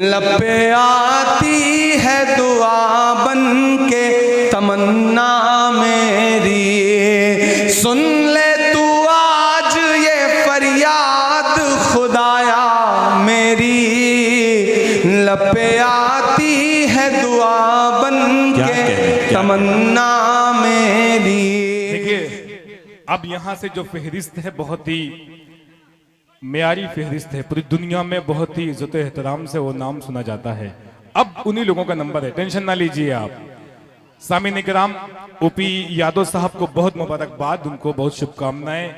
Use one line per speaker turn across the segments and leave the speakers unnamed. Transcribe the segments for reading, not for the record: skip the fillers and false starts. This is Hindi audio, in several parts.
लब पे आती है दुआ बन के तमन्ना मेरी, सुन ले तू आज ये फरियाद खुदाया मेरी। लब पे आती है दुआ बन के तमन्ना मेरी।
देखिए, अब यहाँ से जो फहरिस्त है बहुत ही मेयारी फहरिस्त है, पूरी दुनिया में बहुत ही इज्जत एहतराम से वो नाम सुना जाता है। अब उन्हीं लोगों का नंबर है, टेंशन ना लीजिए आप। सामीन इकराम, ओपी यादव साहब को बहुत मुबारकबाद, उनको बहुत शुभकामनाएं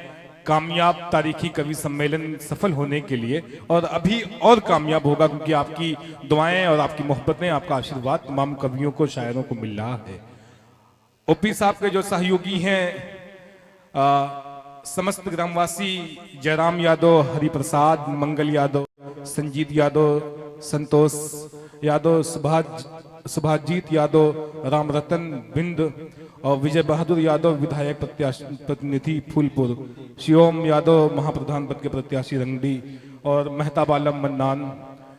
कामयाब तारीखी कवि सम्मेलन सफल होने के लिए, और अभी और कामयाब होगा क्योंकि आपकी दुआएं और आपकी मोहब्बतें, आपका आशीर्वाद तमाम कवियों को, शायरों को मिल रहा है। ओपी साहब के जो सहयोगी हैं समस्त ग्रामवासी जयराम यादव, हरिप्रसाद, मंगल यादव, संजीत यादव, संतोष यादव, सुभाजीत यादव, राम रतन बिंद और विजय बहादुर यादव विधायक प्रतिनिधि फूलपुर, शिवम यादव महाप्रधान पद के प्रत्याशी रंगडी और मेहताब आलम मन्नान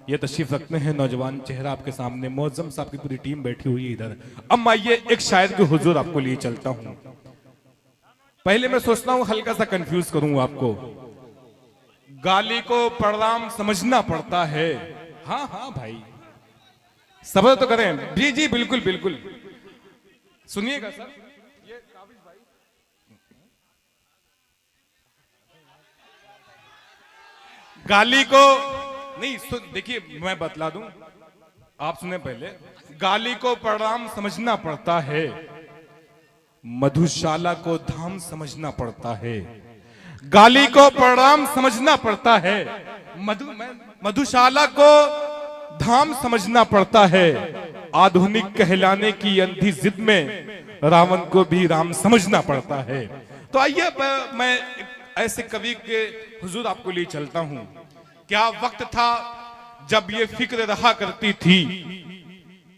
ये तशरीफ रखते हैं। नौजवान चेहरा आपके सामने, मौजम साहब की पूरी टीम बैठी हुई है इधर। अब आइए एक शायर के हुजूर आपको लिए चलता हूं। पहले मैं सोचता हूं हल्का सा कंफ्यूज करूं आपको। गाली को प्रणाम समझना पड़ता है। हाँ हाँ भाई, सब्र तो करें। जी जी बिल्कुल बिल्कुल, सुनिएगा सर। ये काबिज भाई, गाली को नहीं देखिए, मैं बतला दूं, आप सुने पहले। गाली को प्रणाम समझना पड़ता है, मधुशाला को धाम समझना पड़ता है। गाली को प्रणाम समझना पड़ता है, मधुशाला को धाम समझना पड़ता है। आधुनिक कहलाने की अंधी जिद में रावण को भी राम समझना पड़ता है। तो आइए मैं ऐसे कवि के हुजूर आपको लिए चलता हूं। क्या वक्त था जब ये फिक्र रहा करती थी,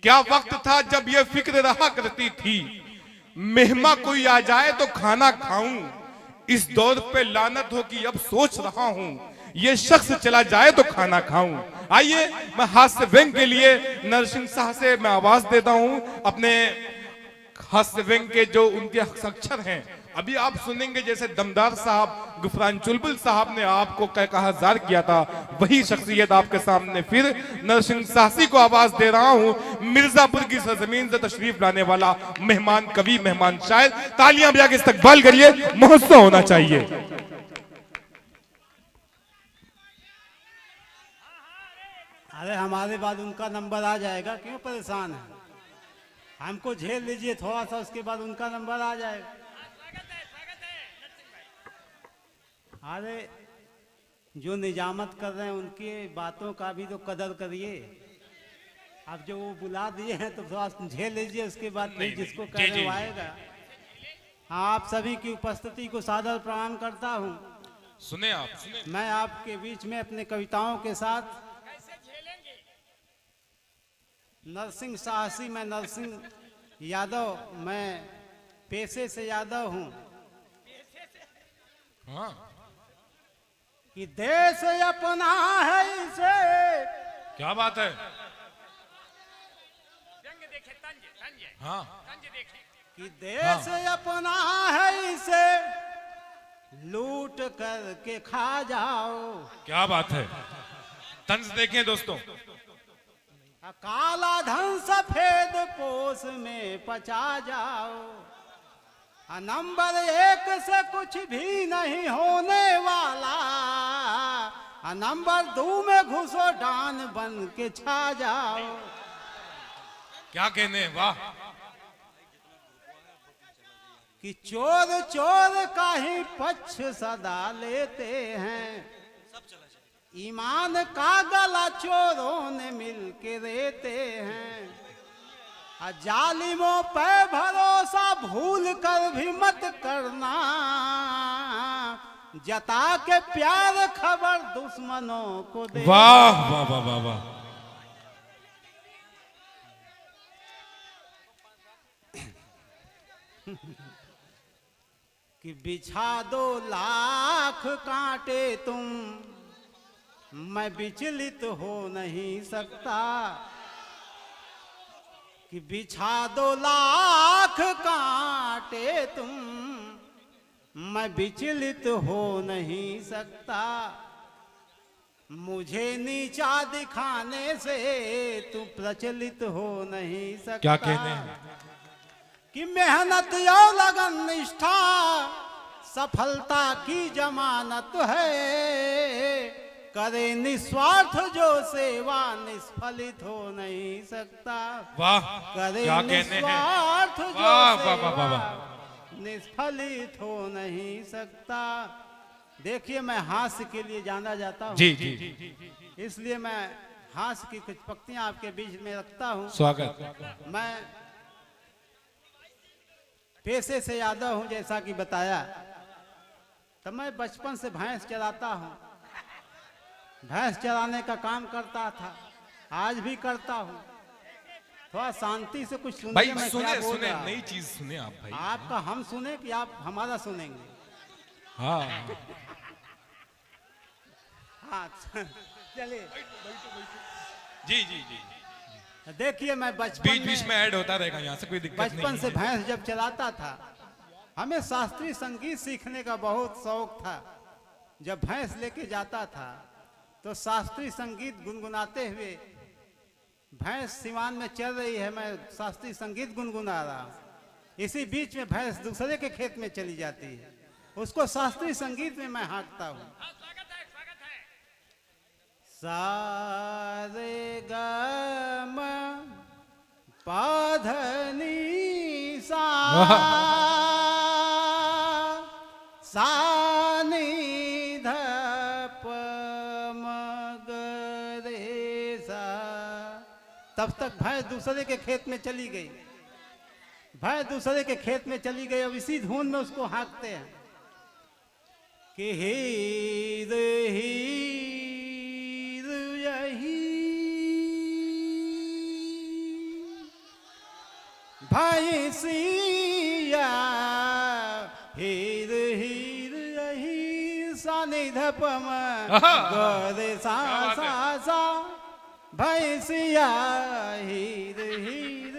क्या वक्त था जब ये फिक्र रहा करती थी, मेहमा कोई आ जाए तो खाना खाऊं। इस दौर पे लानत हो कि अब सोच रहा हूं, ये शख्स चला जाए तो खाना खाऊं। आइए मैं हास्य व्यंग के लिए नरसिंह शाह से मैं आवाज देता हूं। अपने हास्य व्यंग के जो उनके अक्षर हैं अभी आप सुनेंगे, जैसे दमदार साहब, गुफरान चुलबुल साहब ने आपको कहा जार किया था, वही शख्सियत आपके सामने फिर नरसिंह साहसी को आवाज दे रहा हूं। मिर्जापुर की सरजमीन से तशरीफ लाने वाला मेहमान कवि, मेहमान शायर, तालियां बजा के इस्तकबाल करिए। महोत्सव होना चाहिए।
अरे हमारे बाद उनका नंबर आ जाएगा, क्यों परेशान है? हमको झेल लीजिए थोड़ा सा, उसके बाद उनका नंबर आ जाएगा। अरे जो निजामत कर रहे हैं उनकी बातों का भी तो कदर करिए। अब जो वो बुला दिए हैं तो थोड़ा झेल लीजिए, उसके बाद नहीं जिसको कहने आएगा। आप सभी की उपस्थिति को सादर प्रणाम करता हूँ।
सुने आप, सुने।
मैं आपके बीच में अपने कविताओं के साथ नरसिंह साहसी, मैं नरसिंह यादव, मैं पेशे से यादव हूँ।
हाँ।
कि देश अपना है इसे,
क्या बात है। हाँ।
कि देश अपना है इसे लूट करके खा जाओ।
क्या बात है, तंज देखें दोस्तों।
काला धन सफेद पोस में पचा जाओ। नंबर 1 से कुछ भी नहीं होने वाला, नंबर 2 में घुसो डान बन के छा जाओ।
क्या कहने, वाह।
कि चोर चोर का ही पक्ष सदा लेते हैं, ईमान का गला चोरों ने मिल के देते हैं। जालिमों पे भरोसा भूल कर भी मत करना, जता के प्यार खबर दुश्मनों को दे।
वाह वाह वाह वाह वाह।
कि बिछा दो लाख कांटे तुम मैं विचलित हो नहीं सकता कि बिछा 2 लाख कांटे तुम, मैं विचलित हो नहीं सकता। मुझे नीचा दिखाने से तू प्रचलित हो नहीं सकता।
क्या कहने हैं?
कि मेहनत और लगन निष्ठा सफलता की जमानत है, करे निस्वार्थ जो सेवा निष्फलित हो नहीं सकता।
वाह,
करे
क्या कहने हैं?
निस्वार्थ जो
वाह, वाह, वाह,
सेवा
वाह।
निष्फलित हो नहीं सकता। देखिए, मैं हास्य के लिए जाना जाता हूँ,
जी जी,
इसलिए मैं हास्य की कुछ पंक्तियां आपके बीच में रखता हूँ।
स्वागत।
मैं पेशे से यादव हूँ, जैसा कि बताया, तो मैं बचपन से भैंस चराता हूँ। भैंस चराने का काम करता था, आज भी करता हूँ। थोड़ा शांति से कुछ सुनिए।
भाई
मैं
सुने
क्या बोल
सुने,
रहा हूँ।
नई चीज सुने आप भाई।
आपका हम सुने कि आप हमारा सुनेंगे?
हाँ,
हाँ, चलिए।
जी जी जी।
देखिए, मैं बचपन
बीच बीच में ऐड होता रहेगा, यहाँ से कोई दिक्कत नहीं।
बचपन से भैंस जब चलाता था, हमें शास्त्रीय संगीत सीखने का बहुत शौक था। जब भैंस लेके जाता था तो शास्त्रीय संगीत गुनगुनाते हुए, भैंस सिवान में चल रही है, मैं शास्त्रीय संगीत गुनगुना रहा हूँ, इसी बीच में भैंस दूसरे के खेत में चली जाती है, उसको शास्त्रीय संगीत में मैं हाँकता हूँ। सा रे ग म पा ध नि सा, सा नि ध प म ग रे सा। तब तक भैंस दूसरे के खेत में चली गई। भैंस दूसरे के खेत में चली गई, अब इसी धुन में उसको हाँकते हैं कि हीर हीर यही भैंसिया, हीर हीर यही सा निधप म ग रे सा सा सा, भैंसिया हीर हीर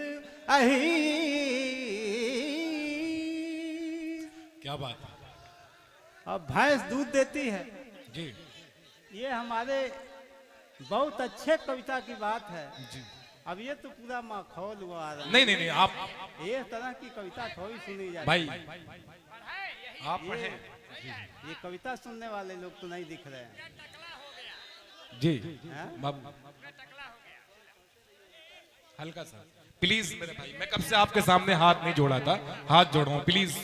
अही।
क्या बात है।
अब भैंस दूध देती है।
जी
ये हमारे बहुत अच्छे कविता की बात है।
जी।
अब ये तो पूरा माखौल हुआ रहा है।
नहीं नहीं नहीं, आप
ये तरह की कविता थोड़ी सुनी जाती
भाई आप
ये,
पढ़े।
ये कविता सुनने वाले लोग तो नहीं दिख रहे हैं।
जी
हैं?
हल्का सा प्लीज मेरे भाई, मैं कब से आपके सामने हाथ नहीं जोड़ा था, हाथ जोड़ रहा हूं प्लीज।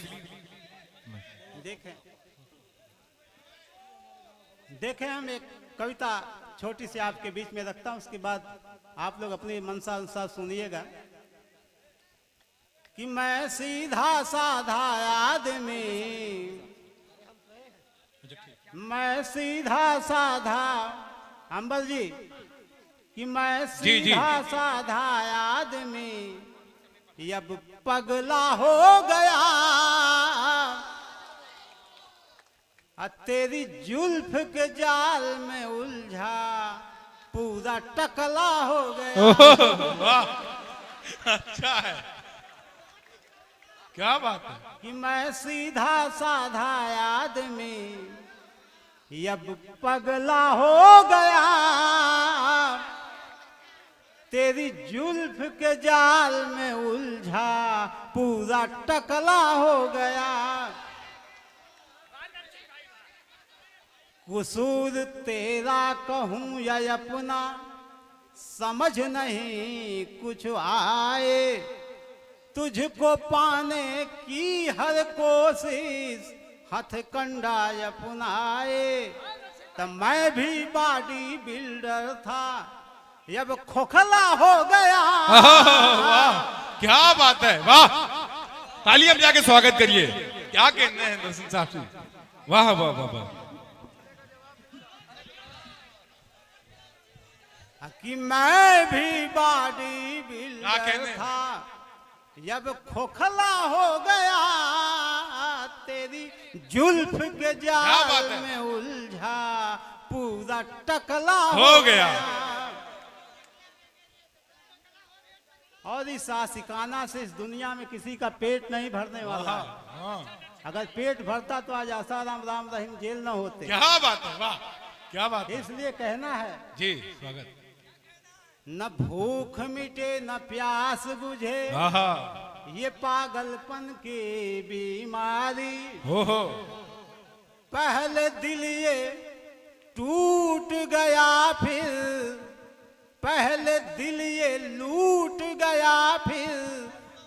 देखें देखें, हम एक कविता छोटी सी आपके बीच में रखता हूं, उसके बाद आप लोग अपनी मनसा अनुसार सुनिएगा। कि मैं सीधा साधा आदमी, मैं सीधा साधा, अंबर जी, कि मैं
जी, जी।
सीधा साधा आदमी अब पगला हो गया, तेरी जुल्फ के जाल में उलझा पूरा टकला हो गया।
वाह अच्छा है, क्या बात है।
कि मैं सीधा साधा आदमी अब पगला हो गया, तेरी जुल्फ के जाल में उलझा पूरा टकला हो गया। कसूर तेरा कहूँ या अपना समझ नहीं कुछ आए, तुझको पाने की हर कोशिश हथकंडा अपनाए। तब मैं भी बॉडी बिल्डर था अब खोखला हो गया।
वाह क्या बात है, वाह तालियां बजा के स्वागत करिए। क्या कहने हैं दर्शन साहब जी, वाह वाह वाह वाह।
कि मैं भी बॉडी
क्या कहने
बिल्डर
हैं?
था अब खोखला हो गया, तेरी जुल्फ के
क्या बात
जाल
है?
में उलझा पूरा टकला
हो गया।
और इस आशिकाना से इस दुनिया में किसी का पेट नहीं भरने वाला।
हाँ,
अगर पेट भरता तो आज आसाराम राम रहीम जेल न होते।
क्या बात है, वाह क्या बात है।
इसलिए कहना है
जी स्वागत।
न भूख मिटे न प्यास बुझे,
आहा,
ये पागलपन की बीमारी।
हो
पहले दिल ये टूट गया, फिर पहले दिल ये लूट गया, फिर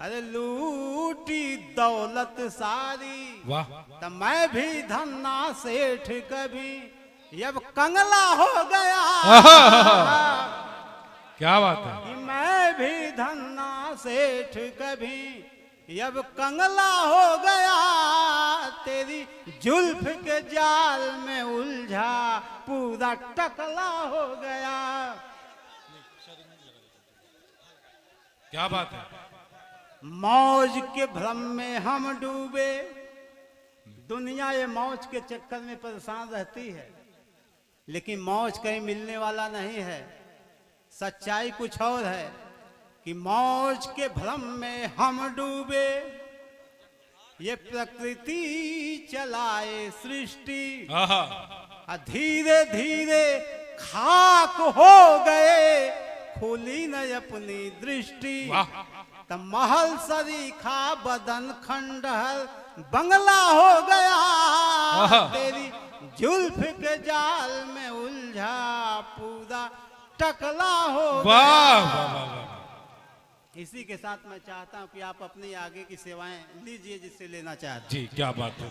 अरे लूटी दौलत सारी।
वाह,
तब मैं भी धन्ना सेठ कभी अब कंगला हो गया।
क्या बात है।
कि मैं भी धन्ना सेठ कभी अब कंगला हो गया, तेरी जुल्फ के जाल में उलझा पूरा टकला हो गया।
क्या बात है।
मौज के भ्रम में हम डूबे, दुनिया ये मौज के चक्कर में परेशान रहती है, लेकिन मौज कहीं मिलने वाला नहीं है। सच्चाई कुछ और है कि मौज के भ्रम में हम डूबे, ये प्रकृति चलाए सृष्टि, धीरे धीरे खाक हो गए, खुली न अपनी दृष्टि। तब महल सरीखा बदन खंडहर बंगला हो गया, तेरी जुल्फ के जाल में उलझा पूरा टकला हो गया। इसी के साथ मैं चाहता हूं कि आप अपनी आगे की सेवाएं लीजिए जिससे लेना चाहते हैं।
जी क्या बात है।